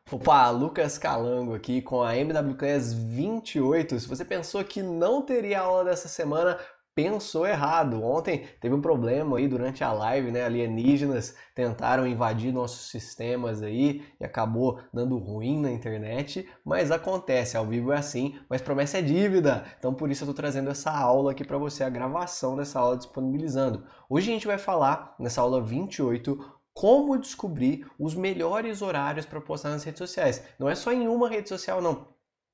Opa, Lucas Calango aqui com a MWClass 28. Se você pensou que não teria aula dessa semana, pensou errado. Ontem teve um problema aí durante a live, né? Alienígenas tentaram invadir nossos sistemas aí e acabou dando ruim na internet, mas acontece, ao vivo é assim, mas promessa é dívida. Então por isso eu tô trazendo essa aula aqui para você, a gravação dessa aula disponibilizando. Hoje a gente vai falar nessa aula 28 como descobrir os melhores horários para postar nas redes sociais. Não é só em uma rede social, não.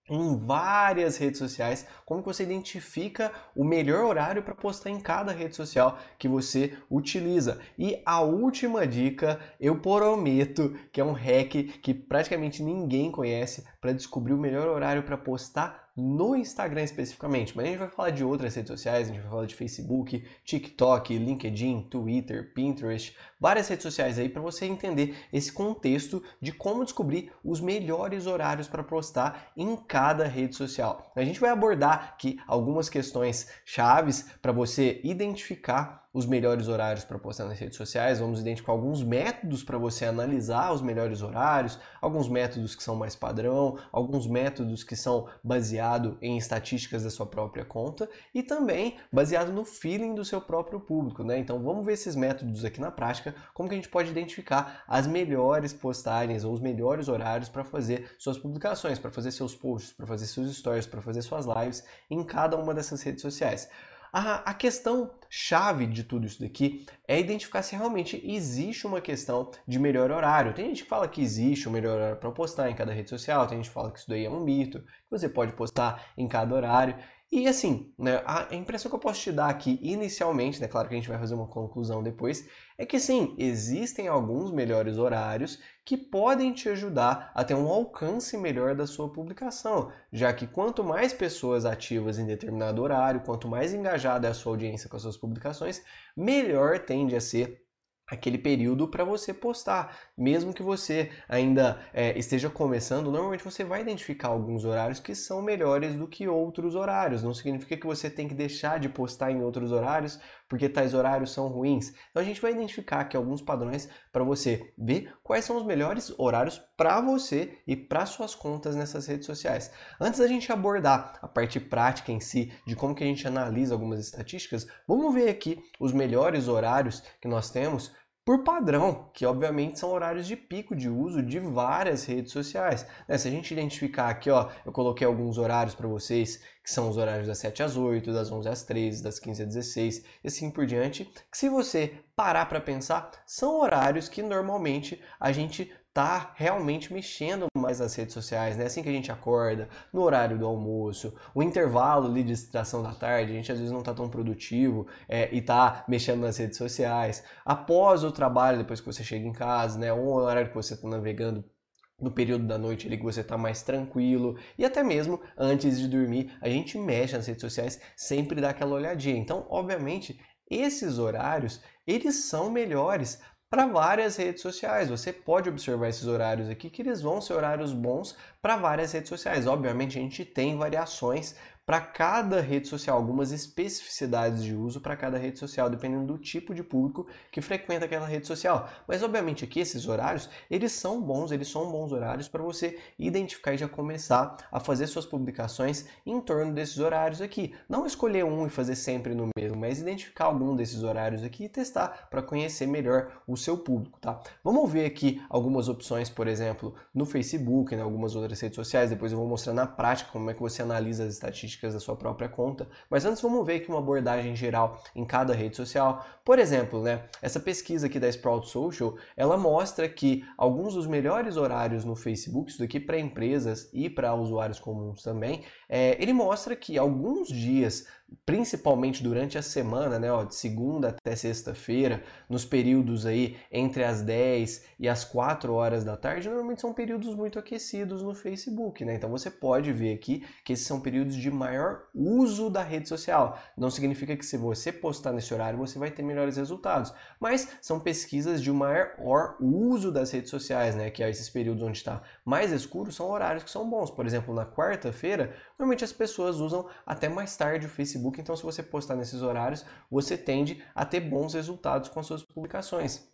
Em várias redes sociais, como que você identifica o melhor horário para postar em cada rede social que você utiliza. E a última dica, eu prometo que é um hack que praticamente ninguém conhece para descobrir o melhor horário para postar no Instagram especificamente. Mas a gente vai falar de outras redes sociais, a gente vai falar de Facebook, TikTok, LinkedIn, Twitter, Pinterest, várias redes sociais aí para você entender esse contexto de como descobrir os melhores horários para postar em cada rede social. A gente vai abordar aqui algumas questões chaves para você identificar os melhores horários para postar nas redes sociais, vamos identificar alguns métodos para você analisar os melhores horários, alguns métodos que são mais padrão, alguns métodos que são baseados em estatísticas da sua própria conta e também baseado no feeling do seu próprio público, né? Então vamos ver esses métodos aqui na prática, como que a gente pode identificar as melhores postagens ou os melhores horários para fazer suas publicações, para fazer seus posts, para fazer seus stories, para fazer suas lives em cada uma dessas redes sociais. A questão chave de tudo isso daqui é identificar se realmente existe uma questão de melhor horário. Tem gente que fala que existe um melhor horário para postar em cada rede social, tem gente que fala que isso daí é um mito, que você pode postar em cada horário. E assim, né, a impressão que eu posso te dar aqui inicialmente, né, claro que a gente vai fazer uma conclusão depois, é que sim, existem alguns melhores horários que podem te ajudar a ter um alcance melhor da sua publicação, já que quanto mais pessoas ativas em determinado horário, quanto mais engajada é a sua audiência com as suas publicações, melhor tende a ser aquele período para você postar. Mesmo que você ainda esteja começando, normalmente você vai identificar alguns horários que são melhores do que outros horários. Não significa que você tem que deixar de postar em outros horários porque tais horários são ruins. Então a gente vai identificar aqui alguns padrões para você ver quais são os melhores horários para você e para suas contas nessas redes sociais. Antes da gente abordar a parte prática em si, de como que a gente analisa algumas estatísticas, vamos ver aqui os melhores horários que nós temos por padrão, que obviamente são horários de pico de uso de várias redes sociais. Se a gente identificar aqui, ó, eu coloquei alguns horários para vocês, que são os horários das 7 às 8, das 11 às 13, das 15 às 16, e assim por diante, que se você parar para pensar, são horários que normalmente a gente tá realmente mexendo mais nas redes sociais, né? Assim que a gente acorda, no horário do almoço, o intervalo ali de distração da tarde, a gente às vezes não tá tão produtivo e tá mexendo nas redes sociais. Após o trabalho, depois que você chega em casa, né? Ou o horário que você tá navegando no período da noite ali que você está mais tranquilo e até mesmo antes de dormir, a gente mexe nas redes sociais, sempre dá aquela olhadinha. Então, obviamente, esses horários, eles são melhores para várias redes sociais. Você pode observar esses horários aqui, que eles vão ser horários bons para várias redes sociais. Obviamente, a gente tem variações para cada rede social, algumas especificidades de uso para cada rede social, dependendo do tipo de público que frequenta aquela rede social. Mas obviamente aqui esses horários, eles são bons horários para você identificar e já começar a fazer suas publicações em torno desses horários aqui. Não escolher um e fazer sempre no mesmo, mas identificar algum desses horários aqui e testar para conhecer melhor o seu público, tá? Vamos ver aqui algumas opções, por exemplo, no Facebook, né, algumas outras redes sociais, depois eu vou mostrar na prática como é que você analisa as estatísticas da sua própria conta, mas antes vamos ver aqui uma abordagem geral em cada rede social. Por exemplo, né, essa pesquisa aqui da Sprout Social, ela mostra que alguns dos melhores horários no Facebook, isso daqui para empresas e para usuários comuns também, ele mostra que alguns dias, principalmente durante a semana, né, ó, de segunda até sexta-feira, nos períodos aí entre as 10 e as 4 horas da tarde, normalmente são períodos muito aquecidos no Facebook, né? Então você pode ver aqui que esses são períodos de maior uso da rede social. Não significa que se você postar nesse horário você vai ter melhores resultados, mas são pesquisas de maior uso das redes sociais, né? Que é esses períodos onde está mais escuro são horários que são bons. Por exemplo, na quarta-feira, normalmente as pessoas usam até mais tarde o Facebook, então se você postar nesses horários, você tende a ter bons resultados com as suas publicações.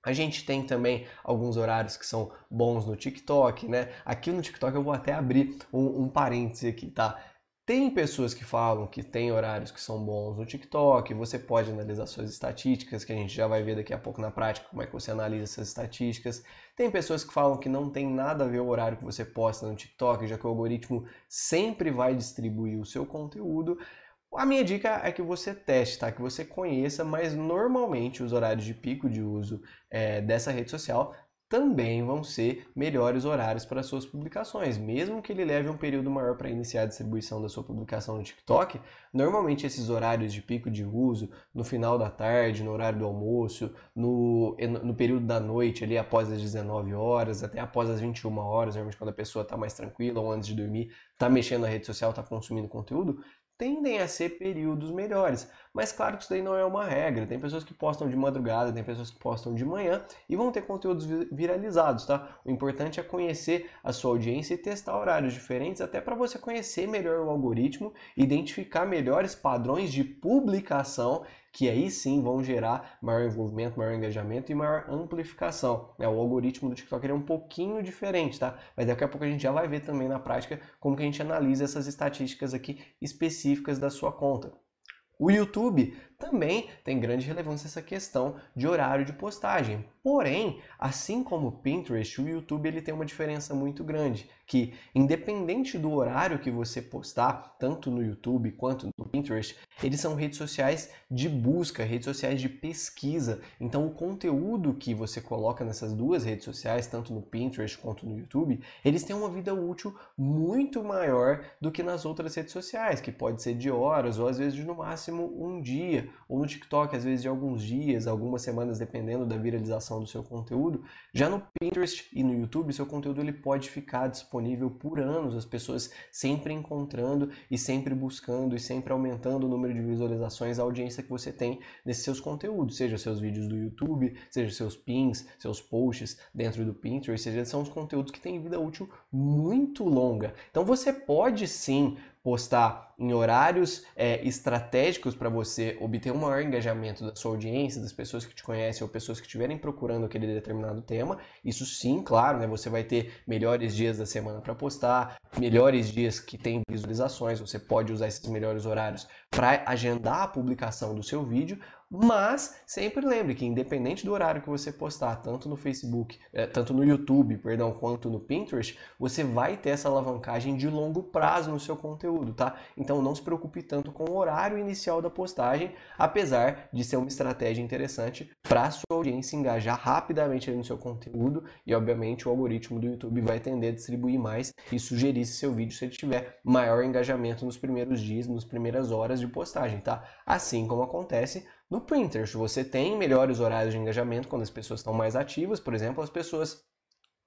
A gente tem também alguns horários que são bons no TikTok, né? Aqui no TikTok eu vou até abrir um parêntese aqui, tá? Tem pessoas que falam que tem horários que são bons no TikTok, você pode analisar suas estatísticas, que a gente já vai ver daqui a pouco na prática como é que você analisa essas estatísticas. Tem pessoas que falam que não tem nada a ver o horário que você posta no TikTok, já que o algoritmo sempre vai distribuir o seu conteúdo. A minha dica é que você teste, tá? Que você conheça, mas normalmente os horários de pico de uso dessa rede social também vão ser melhores horários para suas publicações. Mesmo que ele leve um período maior para iniciar a distribuição da sua publicação no TikTok, normalmente esses horários de pico de uso, no final da tarde, no horário do almoço, no período da noite, ali após as 19 horas, até após as 21 horas, normalmente quando a pessoa está mais tranquila ou antes de dormir, está mexendo na rede social, está consumindo conteúdo, tendem a ser períodos melhores. Mas claro que isso daí não é uma regra. Tem pessoas que postam de madrugada, tem pessoas que postam de manhã e vão ter conteúdos viralizados, tá? O importante é conhecer a sua audiência e testar horários diferentes, até para você conhecer melhor o algoritmo, identificar melhores padrões de publicação, que aí sim vão gerar maior envolvimento, maior engajamento e maior amplificação. O algoritmo do TikTok é um pouquinho diferente, tá? Mas daqui a pouco a gente já vai ver também na prática como que a gente analisa essas estatísticas aqui específicas da sua conta. O YouTube também tem grande relevância essa questão de horário de postagem. Porém, assim como o Pinterest, o YouTube ele tem uma diferença muito grande, que independente do horário que você postar, tanto no YouTube quanto no Pinterest, eles são redes sociais de busca, redes sociais de pesquisa. Então, o conteúdo que você coloca nessas duas redes sociais, tanto no Pinterest quanto no YouTube, eles têm uma vida útil muito maior do que nas outras redes sociais, que pode ser de horas ou às vezes de no máximo um dia, ou no TikTok às vezes de alguns dias, algumas semanas, dependendo da viralização do seu conteúdo. Já no Pinterest e no YouTube, seu conteúdo ele pode ficar disponível por anos, as pessoas sempre encontrando e sempre buscando e sempre aumentando o número de visualizações, a audiência que você tem nesses seus conteúdos, seja seus vídeos do YouTube, seja seus pins, seus posts dentro do Pinterest, seja são os conteúdos que têm vida útil muito longa. Então você pode sim postar em horários estratégicos para você obter um maior engajamento da sua audiência, das pessoas que te conhecem ou pessoas que estiverem procurando aquele determinado tema. Isso sim, claro, né? Você vai ter melhores dias da semana para postar, melhores dias que tem visualizações, você pode usar esses melhores horários para agendar a publicação do seu vídeo, mas sempre lembre que independente do horário que você postar, tanto no Facebook, tanto no YouTube, perdão, quanto no Pinterest, você vai ter essa alavancagem de longo prazo no seu conteúdo, tá? Então não se preocupe tanto com o horário inicial da postagem, apesar de ser uma estratégia interessante para a sua audiência engajar rapidamente no seu conteúdo e obviamente o algoritmo do YouTube vai tender a distribuir mais e sugerir esse seu vídeo se ele tiver maior engajamento nos primeiros dias, nas primeiras horas de postagem, tá? Assim como acontece no Pinterest, você tem melhores horários de engajamento quando as pessoas estão mais ativas, por exemplo, as pessoas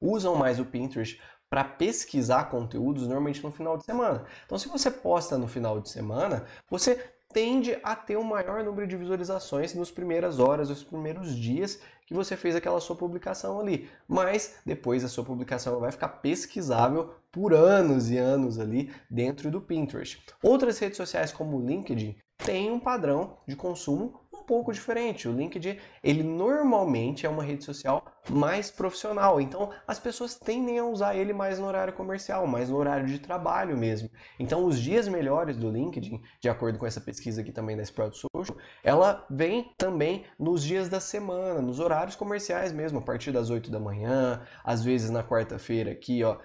usam mais o Pinterest para pesquisar conteúdos normalmente no final de semana. Então, se você posta no final de semana, você tende a ter um maior número de visualizações nas primeiras horas, nos primeiros dias que você fez aquela sua publicação ali. Mas depois a sua publicação vai ficar pesquisável por anos e anos ali dentro do Pinterest. Outras redes sociais como o LinkedIn têm um padrão de consumo um pouco diferente. O LinkedIn, ele normalmente é uma rede social mais profissional, então as pessoas tendem a usar ele mais no horário comercial, mais no horário de trabalho mesmo. Então os dias melhores do LinkedIn, de acordo com essa pesquisa aqui também da Sprout Social, ela vem também nos dias da semana, nos horários comerciais mesmo, a partir das 8 da manhã, às vezes na quarta-feira aqui, ó,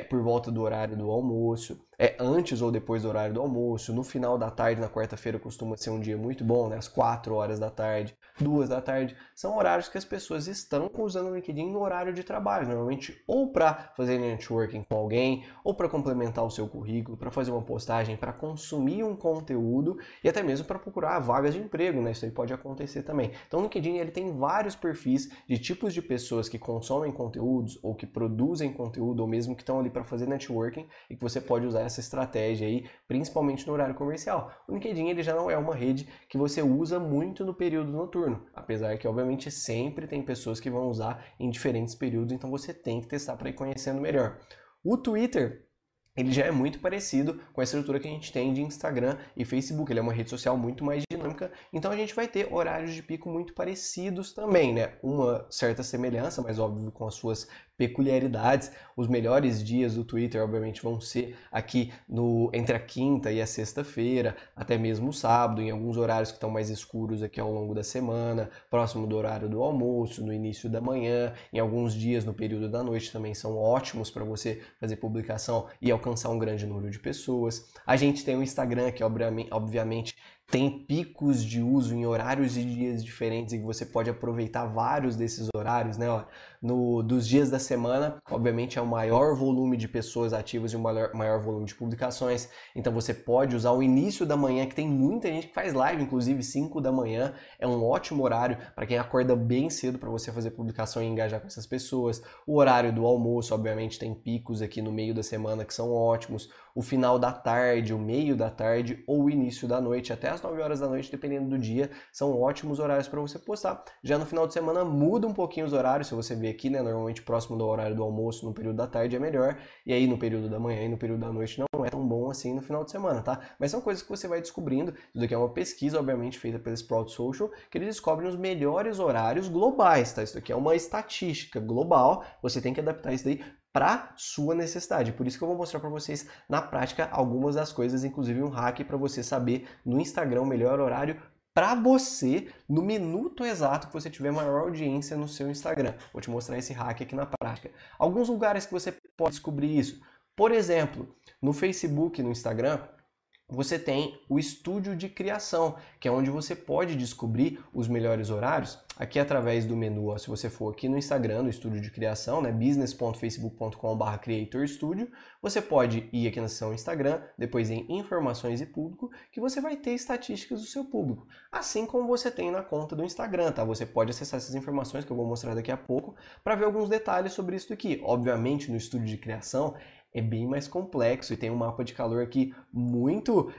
por volta do horário do almoço, antes ou depois do horário do almoço, no final da tarde, na quarta-feira costuma ser um dia muito bom, né? Às 4 horas da tarde, 2 da tarde, são horários que as pessoas estão usando o LinkedIn no horário de trabalho, normalmente ou para fazer networking com alguém, ou para complementar o seu currículo, para fazer uma postagem, para consumir um conteúdo e até mesmo para procurar vagas de emprego, né? Isso aí pode acontecer também. Então o LinkedIn ele tem vários perfis de tipos de pessoas que consomem conteúdos ou que produzem conteúdo ou mesmo que estão ali para fazer networking e que você pode usar essa estratégia aí, principalmente no horário comercial. O LinkedIn ele já não é uma rede que você usa muito no período noturno, apesar que obviamente sempre tem pessoas que vão usar em diferentes períodos, então você tem que testar para ir conhecendo melhor. O Twitter ele já é muito parecido com a estrutura que a gente tem de Instagram e Facebook. Ele é uma rede social muito mais dinâmica, então a gente vai ter horários de pico muito parecidos também, né? Uma certa semelhança, mas óbvio com as suas peculiaridades. Os melhores dias do Twitter, obviamente, vão ser aqui entre a quinta e a sexta-feira, até mesmo o sábado, em alguns horários que estão mais escuros aqui ao longo da semana, próximo do horário do almoço, no início da manhã, em alguns dias no período da noite também são ótimos para você fazer publicação e alcançar um grande número de pessoas. A gente tem o Instagram, que obviamente tem picos de uso em horários e dias diferentes e que você pode aproveitar vários desses horários, né? Dos dias da semana, obviamente é o maior volume de pessoas ativas e o maior volume de publicações. Então você pode usar o início da manhã, que tem muita gente que faz live, inclusive 5 da manhã. É um ótimo horário para quem acorda bem cedo para você fazer publicação e engajar com essas pessoas. O horário do almoço, obviamente, tem picos aqui no meio da semana que são ótimos. O final da tarde, o meio da tarde ou o início da noite, até as 9 horas da noite, dependendo do dia, são ótimos horários para você postar. Já no final de semana muda um pouquinho os horários, se você ver aqui, né, normalmente próximo do horário do almoço, no período da tarde é melhor, e aí no período da manhã e no período da noite não é tão bom assim no final de semana, tá? Mas são coisas que você vai descobrindo. Isso daqui é uma pesquisa, obviamente, feita pela Sprout Social, que eles descobrem os melhores horários globais, tá? Isso daqui é uma estatística global, você tem que adaptar isso daí para sua necessidade. Por isso que eu vou mostrar para vocês na prática algumas das coisas, inclusive um hack para você saber no Instagram o melhor horário para você no minuto exato que você tiver maior audiência no seu Instagram. Vou te mostrar esse hack aqui na prática. Alguns lugares que você pode descobrir isso. Por exemplo, no Facebook, no Instagram, você tem o estúdio de criação, que é onde você pode descobrir os melhores horários. Aqui através do menu, ó, se você for aqui no Instagram, no estúdio de criação, né, business.facebook.com/creatorstudio, você pode ir aqui na seção Instagram, depois em informações e público, que você vai ter estatísticas do seu público, assim como você tem na conta do Instagram, tá? Você pode acessar essas informações que eu vou mostrar daqui a pouco para ver alguns detalhes sobre isso aqui. Obviamente, no estúdio de criação, é bem mais complexo e tem um mapa de calor aqui muito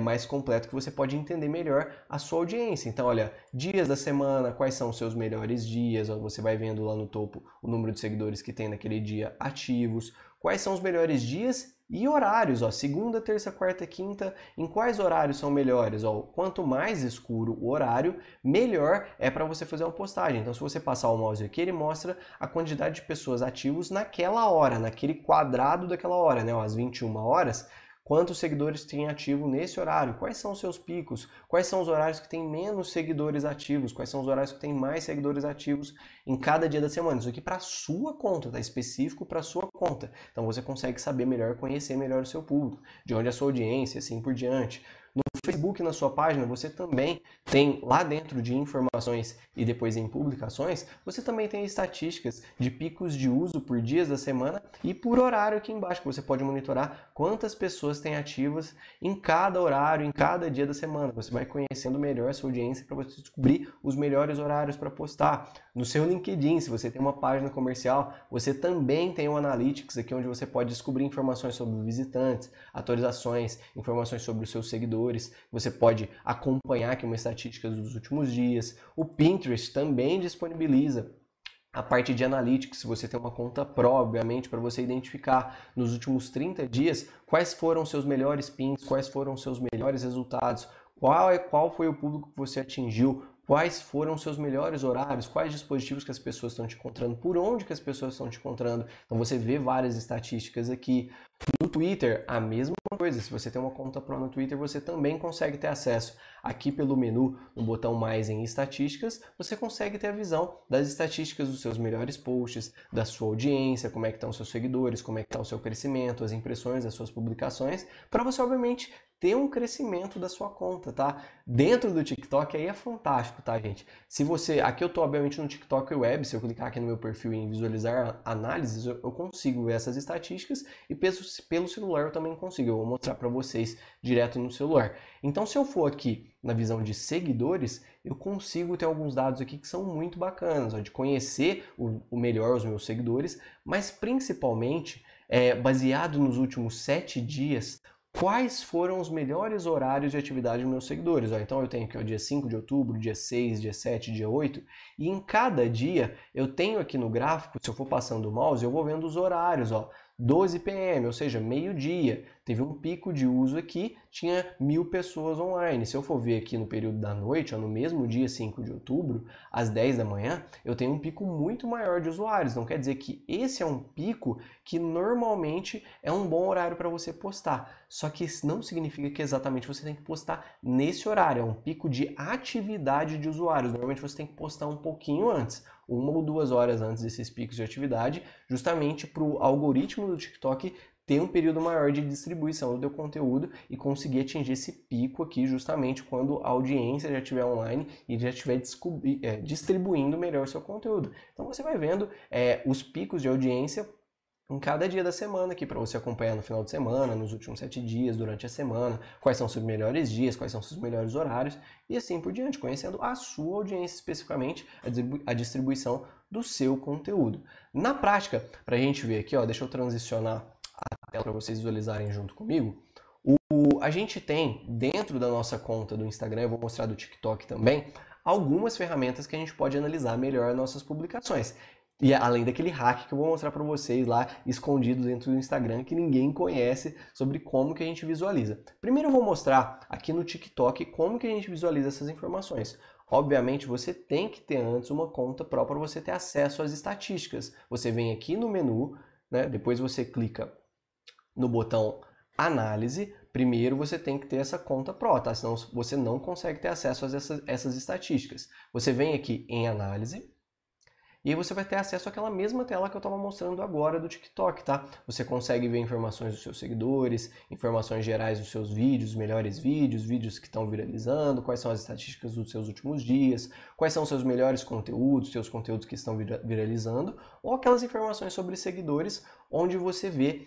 mais completo que você pode entender melhor a sua audiência. Então, olha, dias da semana, quais são os seus melhores dias, ó, você vai vendo lá no topo o número de seguidores que tem naquele dia ativos, quais são os melhores dias e horários, ó, segunda, terça, quarta, quinta, em quais horários são melhores? Ó, quanto mais escuro o horário, melhor é para você fazer uma postagem. Então, se você passar o mouse aqui, ele mostra a quantidade de pessoas ativas naquela hora, naquele quadrado daquela hora, né? Ó, às 21 horas, quantos seguidores tem ativo nesse horário? Quais são os seus picos? Quais são os horários que tem menos seguidores ativos? Quais são os horários que tem mais seguidores ativos em cada dia da semana? Isso aqui para a sua conta, tá? Específico para a sua conta. Então você consegue saber melhor, conhecer melhor o seu público, de onde é a sua audiência, assim por diante. No Facebook, na sua página, você também tem lá dentro de informações e depois em publicações, você também tem estatísticas de picos de uso por dias da semana e por horário aqui embaixo, que você pode monitorar quantas pessoas têm ativas em cada horário, em cada dia da semana. Você vai conhecendo melhor a sua audiência para você descobrir os melhores horários para postar. No seu LinkedIn, se você tem uma página comercial, você também tem o Analytics aqui, onde você pode descobrir informações sobre visitantes, atualizações, informações sobre os seus seguidores. Você pode acompanhar aqui uma estatística dos últimos dias. O Pinterest também disponibiliza a parte de Analytics, se você tem uma conta Pro, obviamente, para você identificar nos últimos 30 dias quais foram os seus melhores pins, quais foram os seus melhores resultados, qual foi o público que você atingiu, quais foram os seus melhores horários, quais dispositivos que as pessoas estão te encontrando, por onde que as pessoas estão te encontrando. Então você vê várias estatísticas aqui. No Twitter, a mesma coisa. Se você tem uma conta Pro no Twitter, você também consegue ter acesso. Aqui pelo menu, no botão mais em estatísticas, você consegue ter a visão das estatísticas dos seus melhores posts, da sua audiência, como é que estão os seus seguidores, como é que está o seu crescimento, as impressões das suas publicações, para você, obviamente, ter um crescimento da sua conta, tá? Dentro do TikTok aí é fantástico, tá, gente? Se você... Aqui eu tô, obviamente, no TikTok Web. Se eu clicar aqui no meu perfil em visualizar análises, eu consigo ver essas estatísticas e pelo celular eu também consigo. Eu vou mostrar para vocês direto no celular. Então, se eu for aqui na visão de seguidores, eu consigo ter alguns dados aqui que são muito bacanas, ó, de conhecer o melhor os meus seguidores, mas principalmente, baseado nos últimos 7 dias, quais foram os melhores horários de atividade dos meus seguidores. Ó, então eu tenho aqui o dia 5 de outubro, dia 6, dia 7, dia 8, e em cada dia eu tenho aqui no gráfico, se eu for passando o mouse, eu vou vendo os horários, ó, 12 p.m., ou seja, meio-dia. Teve um pico de uso aqui, tinha 1.000 pessoas online. Se eu for ver aqui no período da noite, no mesmo dia 5 de outubro, às 10 da manhã, eu tenho um pico muito maior de usuários. Não quer dizer que esse é um pico que normalmente é um bom horário para você postar. Só que isso não significa que exatamente você tem que postar nesse horário. É um pico de atividade de usuários. Normalmente você tem que postar um pouquinho antes, 1 ou 2 horas antes desses picos de atividade, justamente para o algoritmo do TikTok ter um período maior de distribuição do teu conteúdo e conseguir atingir esse pico aqui justamente quando a audiência já estiver online e já estiver distribuindo melhor o seu conteúdo. Então você vai vendo os picos de audiência em cada dia da semana aqui para você acompanhar no final de semana, nos últimos 7 dias, durante a semana, quais são os seus melhores dias, quais são os seus melhores horários e assim por diante, conhecendo a sua audiência especificamente, a distribuição do seu conteúdo. Na prática, para a gente ver aqui, deixa eu transicionar a tela para vocês visualizarem junto comigo. A gente tem dentro da nossa conta do Instagram, eu vou mostrar do TikTok também, algumas ferramentas que a gente pode analisar melhor nossas publicações. E além daquele hack que eu vou mostrar para vocês lá, escondido dentro do Instagram, que ninguém conhece, sobre como que a gente visualiza. Primeiro eu vou mostrar aqui no TikTok como que a gente visualiza essas informações. Obviamente você tem que ter antes uma conta própria para você ter acesso às estatísticas. Você vem aqui no menu, né, depois você clica no botão Análise. Primeiro você tem que ter essa conta Pro, tá? Senão você não consegue ter acesso a essas estatísticas. Você vem aqui em Análise. E aí você vai ter acesso àquela mesma tela que eu estava mostrando agora do TikTok, tá? Você consegue ver informações dos seus seguidores, informações gerais dos seus vídeos, melhores vídeos, vídeos que estão viralizando, quais são as estatísticas dos seus últimos dias, quais são os seus melhores conteúdos, seus conteúdos que estão viralizando, ou aquelas informações sobre seguidores, onde você vê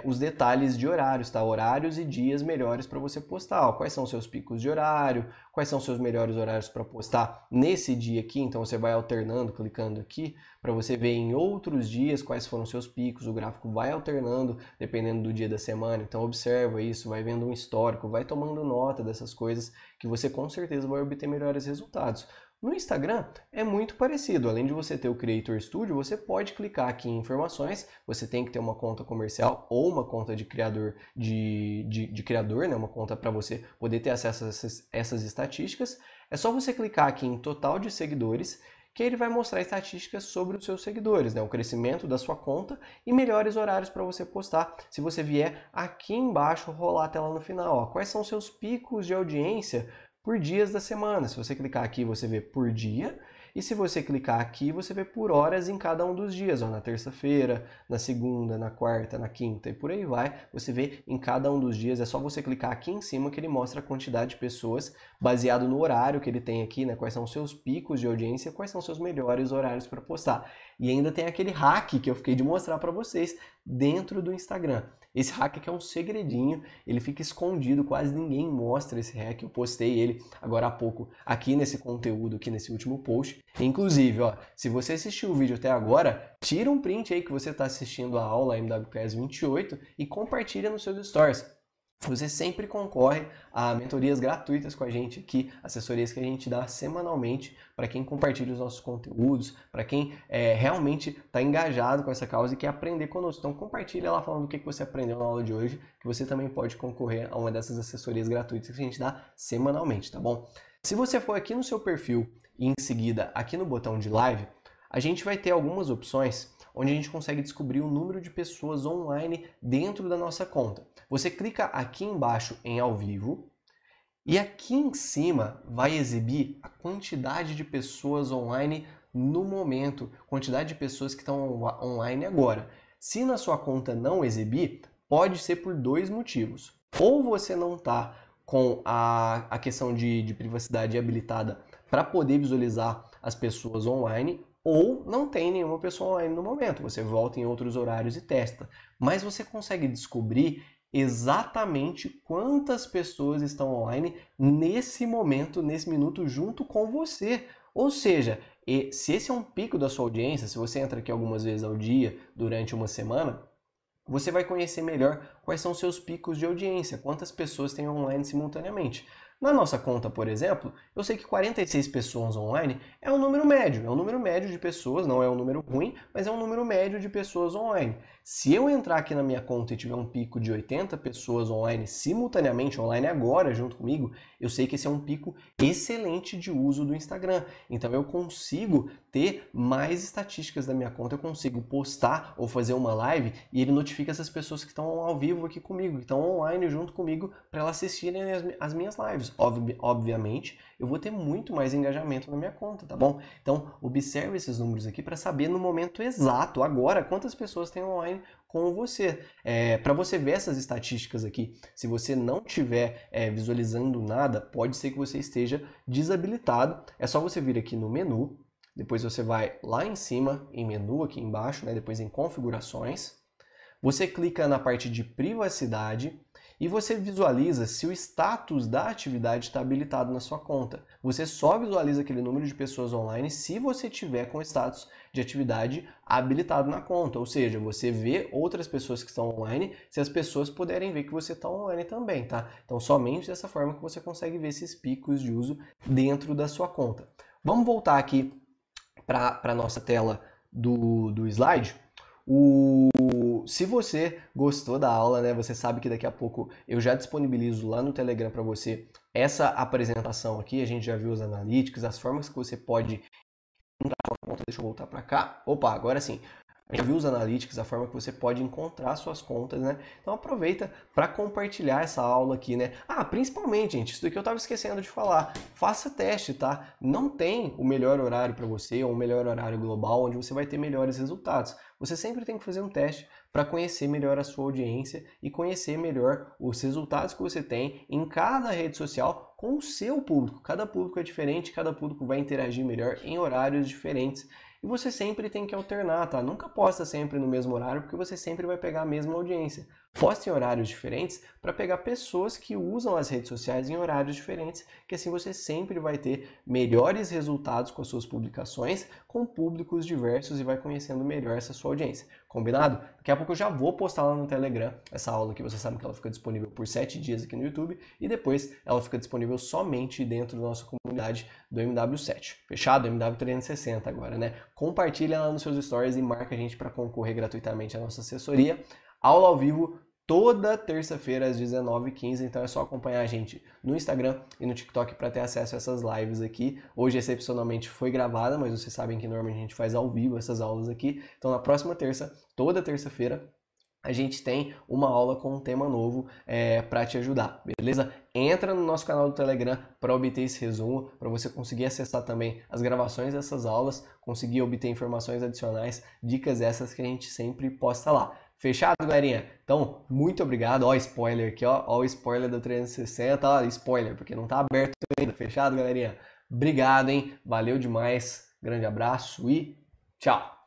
os detalhes de horários, tá? Horários e dias melhores para você postar. Quais são os seus picos de horário, quais são os seus melhores horários para postar nesse dia aqui. Então você vai alternando, clicando aqui, para você ver em outros dias quais foram os seus picos. O gráfico vai alternando dependendo do dia da semana. Então observa isso, vai vendo um histórico, vai tomando nota dessas coisas que você com certeza vai obter melhores resultados. No Instagram é muito parecido, além de você ter o Creator Studio, você pode clicar aqui em informações, você tem que ter uma conta comercial ou uma conta de criador, né? Uma conta para você poder ter acesso a essas estatísticas. É só você clicar aqui em total de seguidores, que ele vai mostrar estatísticas sobre os seus seguidores, né? O crescimento da sua conta e melhores horários para você postar. Se você vier aqui embaixo, rolar a tela no final, quais são os seus picos de audiência por dias da semana. Se você clicar aqui, você vê por dia. E se você clicar aqui, você vê por horas em cada um dos dias. Na terça-feira, na segunda, na quarta, na quinta e por aí vai. Você vê em cada um dos dias. É só você clicar aqui em cima que ele mostra a quantidade de pessoas baseado no horário que ele tem aqui, né? Quais são os seus picos de audiência, quais são os seus melhores horários para postar. E ainda tem aquele hack que eu fiquei de mostrar para vocês dentro do Instagram. Esse hack que é um segredinho, ele fica escondido, quase ninguém mostra esse hack. Eu postei ele agora há pouco aqui nesse conteúdo, aqui nesse último post. Inclusive, se você assistiu o vídeo até agora, tira um print aí que você está assistindo a aula MWClass 28 e compartilha nos seus stories. Você sempre concorre a mentorias gratuitas com a gente aqui, assessorias que a gente dá semanalmente para quem compartilha os nossos conteúdos, para quem realmente está engajado com essa causa e quer aprender conosco. Então compartilha lá falando o que você aprendeu na aula de hoje, que você também pode concorrer a uma dessas assessorias gratuitas que a gente dá semanalmente, tá bom? Se você for aqui no seu perfil e em seguida aqui no botão de live, a gente vai ter algumas opções onde a gente consegue descobrir o número de pessoas online dentro da nossa conta. Você clica aqui embaixo em ao vivo e aqui em cima vai exibir a quantidade de pessoas online no momento, quantidade de pessoas que estão online agora. Se na sua conta não exibir, pode ser por 2 motivos. Ou você não está com a questão de privacidade habilitada para poder visualizar as pessoas online, ou não tem nenhuma pessoa online no momento. Você volta em outros horários e testa. Mas você consegue descobrir exatamente quantas pessoas estão online nesse momento, nesse minuto, junto com você. Ou seja, se esse é um pico da sua audiência, se você entra aqui algumas vezes ao dia durante uma semana, você vai conhecer melhor quais são os seus picos de audiência, quantas pessoas tem online simultaneamente. Na nossa conta, por exemplo, eu sei que 46 pessoas online é um número médio. É um número médio de pessoas, não é um número ruim, mas é um número médio de pessoas online. Se eu entrar aqui na minha conta e tiver um pico de 80 pessoas online simultaneamente, online agora, junto comigo, eu sei que esse é um pico excelente de uso do Instagram. Então eu consigo ter mais estatísticas da minha conta, eu consigo postar ou fazer uma live e ele notifica essas pessoas que estão ao vivo aqui comigo, que estão online junto comigo para elas assistirem as minhas lives. Obviamente, eu vou ter muito mais engajamento na minha conta, tá bom? Então, observe esses números aqui para saber no momento exato, agora, quantas pessoas tem online com você. Para você ver essas estatísticas aqui, se você não estiver visualizando nada, pode ser que você esteja desabilitado. É só você vir aqui no menu, depois você vai lá em cima, em menu aqui embaixo, né? Depois em configurações. Você clica na parte de privacidade e você visualiza se o status da atividade está habilitado na sua conta. Você só visualiza aquele número de pessoas online se você tiver com o status de atividade habilitado na conta. Ou seja, você vê outras pessoas que estão online se as pessoas puderem ver que você está online também, tá? Então, somente dessa forma que você consegue ver esses picos de uso dentro da sua conta. Vamos voltar aqui para a nossa tela do slide. Se você gostou da aula, né, você sabe que daqui a pouco eu já disponibilizo lá no Telegram para você essa apresentação aqui. A gente já viu os analytics, as formas que você pode entrar na conta. Deixa eu voltar para cá. Opa, agora sim. Já viu os analytics, a forma que você pode encontrar suas contas, né? Então aproveita para compartilhar essa aula aqui, né? Principalmente, gente, isso daqui eu estava esquecendo de falar. Faça teste, tá? Não tem o melhor horário para você ou o melhor horário global onde você vai ter melhores resultados. Você sempre tem que fazer um teste para conhecer melhor a sua audiência e conhecer melhor os resultados que você tem em cada rede social com o seu público. Cada público é diferente, cada público vai interagir melhor em horários diferentes. E você sempre tem que alternar, tá? Nunca posta sempre no mesmo horário, porque você sempre vai pegar a mesma audiência. Poste em horários diferentes para pegar pessoas que usam as redes sociais em horários diferentes, que assim você sempre vai ter melhores resultados com as suas publicações, com públicos diversos e vai conhecendo melhor essa sua audiência. Combinado? Daqui a pouco eu já vou postar lá no Telegram essa aula que você sabe que ela fica disponível por 7 dias aqui no YouTube e depois ela fica disponível somente dentro da nossa comunidade do MW7. Fechado? MW360 agora, né? Compartilha lá nos seus stories e marca a gente para concorrer gratuitamente à nossa assessoria. Aula ao vivo toda terça-feira às 19h15, então é só acompanhar a gente no Instagram e no TikTok para ter acesso a essas lives aqui. Hoje, excepcionalmente, foi gravada, mas vocês sabem que normalmente a gente faz ao vivo essas aulas aqui. Então, na próxima terça, toda terça-feira, a gente tem uma aula com um tema novo para te ajudar, beleza? Entra no nosso canal do Telegram para obter esse resumo, para você conseguir acessar também as gravações dessas aulas, conseguir obter informações adicionais, dicas essas que a gente sempre posta lá. Fechado, galerinha? Então, muito obrigado. Ó, spoiler aqui, ó o spoiler do 360, ó, spoiler, porque não tá aberto ainda. Fechado, galerinha? Obrigado, hein? Valeu demais. Grande abraço e tchau!